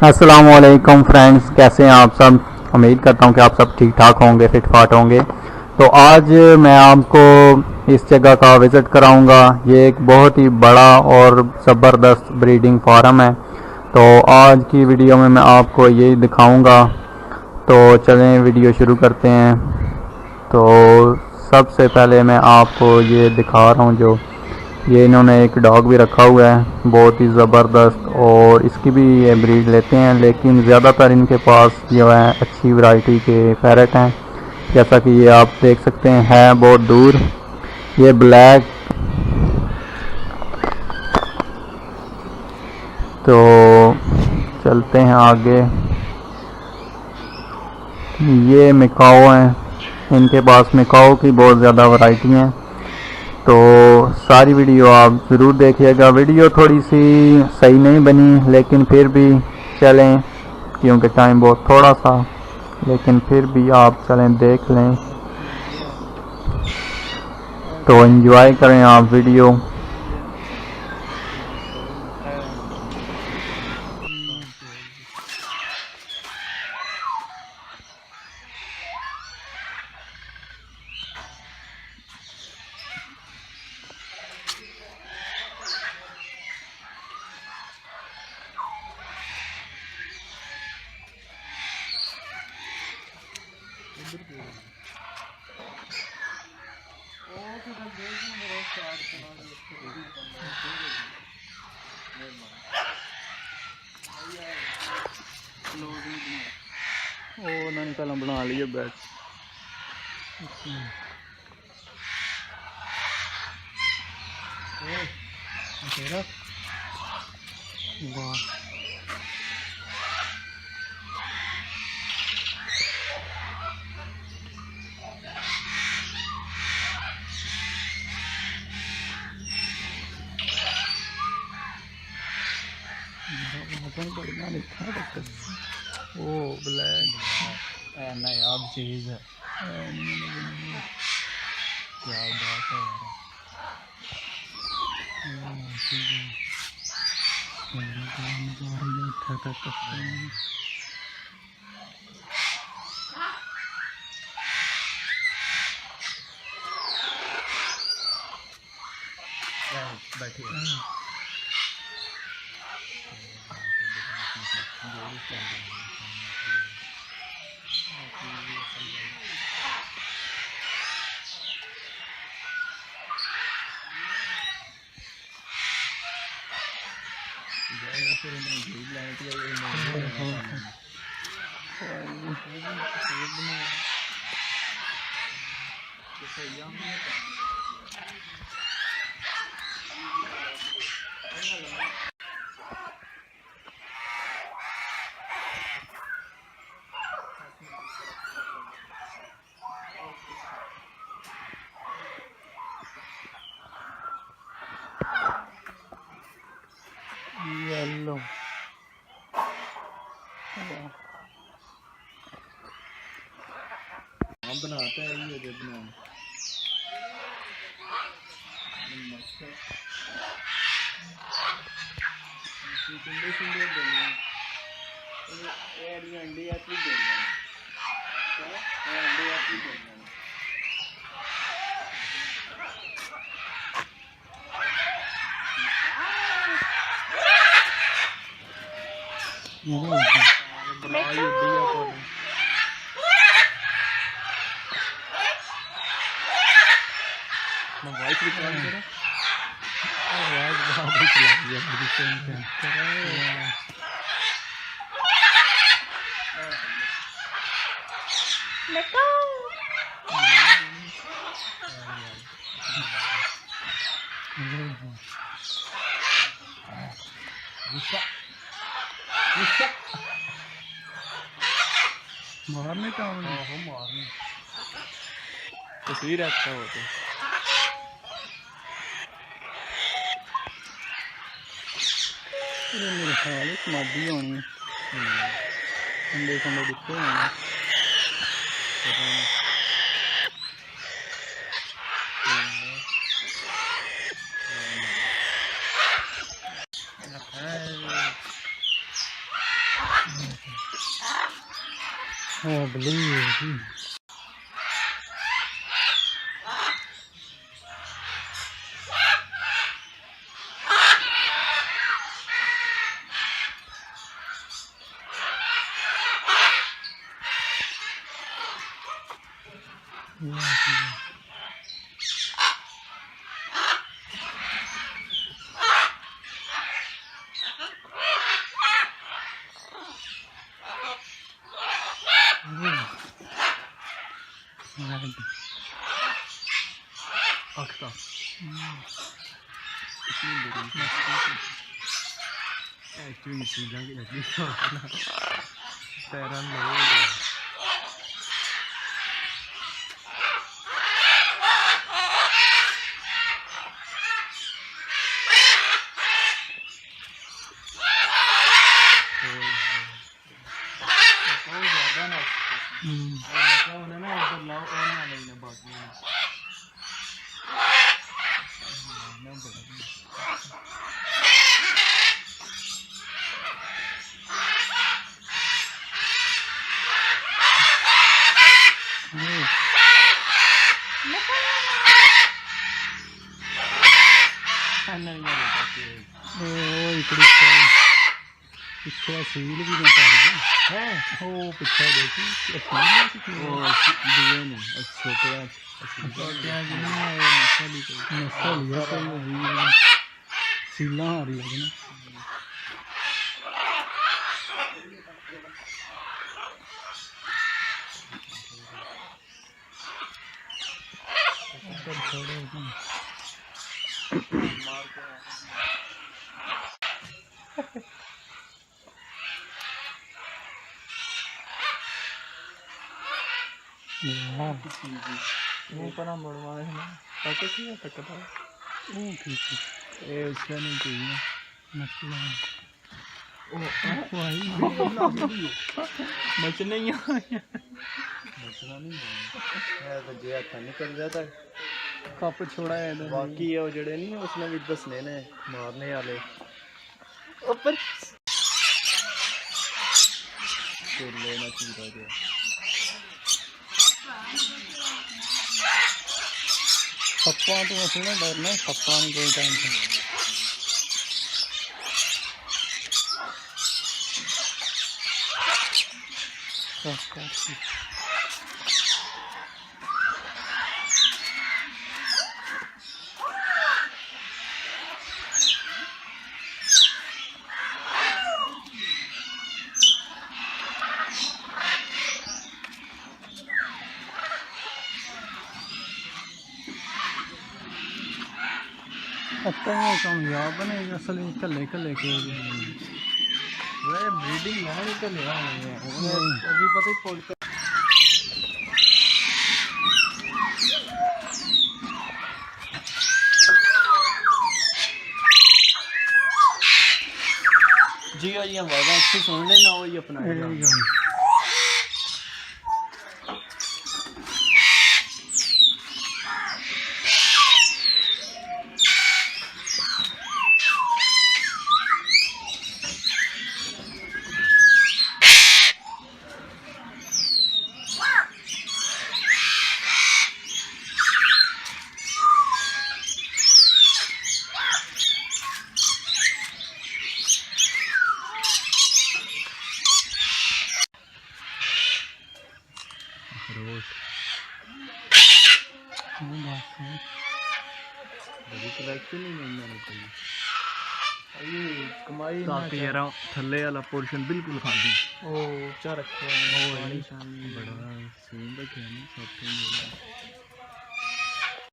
अस्सलामुअलैकुम फ्रेंड्स, कैसे हैं आप सब। उम्मीद करता हूं कि आप सब ठीक ठाक होंगे, फिट फाट होंगे। तो आज मैं आपको इस जगह का विज़िट कराऊंगा। ये एक बहुत ही बड़ा और ज़बरदस्त ब्रीडिंग फार्म है। तो आज की वीडियो में मैं आपको यही दिखाऊंगा। तो चलें वीडियो शुरू करते हैं। तो सबसे पहले मैं आपको ये दिखा रहा हूँ, जो ये इन्होंने एक डॉग भी रखा हुआ है, बहुत ही ज़बरदस्त। और इसकी भी ये ब्रीड लेते हैं, लेकिन ज़्यादातर इनके पास जो है अच्छी वैरायटी के पैरट हैं। जैसा कि ये आप देख सकते हैं, है बहुत दूर। ये ब्लैक, तो चलते हैं आगे। ये मिकाओ हैं, इनके पास मिकाओ की बहुत ज़्यादा वैरायटी हैं। तो सारी वीडियो आप ज़रूर देखिएगा। वीडियो थोड़ी सी सही नहीं बनी, लेकिन फिर भी चलें, क्योंकि टाइम बहुत थोड़ा सा, लेकिन फिर भी आप चलें देख लें। तो एंजॉय करें आप वीडियो। उन्होंने पहले बना लिए बैच। ओ ब्लैक नायाब चीज है, क्या बात है यार। बैठिए। येलो बनाते हैं ये जो बना अंडी आती वाइट भी काम करो। आवाज बहुत ही चला दिया मेरी फोन पे। मारने का मारने तस्वीर अच्छा हो तो मेरे ख्याल मादी होनी ठंडे ठंडे दिखते हैं। believe. Akta. Actually, सीधा की लकड़ी का पैरन लोग ज़्यादा ना क्या होना ना इधर लाओ और ना लेना बाकी ना बड़ा पिछड़ा सील भी नहीं पा रही है वो पिछड़ा देखी दिए नहीं छोटे सीला आ रही है वो पना मड़वाए है ना ताकि क्या तकता वो ठीक है ये उसका नहीं चाहिए मछली ओ वही मच नहीं आया मचना नहीं है तो जे हथ निकल जाता कप छोड़ा है बाकी वो जड़े नहीं उसने भी दसने ने मारने वाले ऊपर लेना चाहिए सप्पा तो वैसे ना डरना सप्पा नहीं कोई टाइम से कामयाब बनेगा असली कल्ले कल्ले के ब्रीडिंग यहाँ निकल रहा है अभी पता ही पॉडकास्ट जी और ये आवाज़ अच्छी सुन लेना वही अपना कमाई थले वाला पोर्शन बिल्कुल खाली ओ चा रखा है बड़ा सीन रखे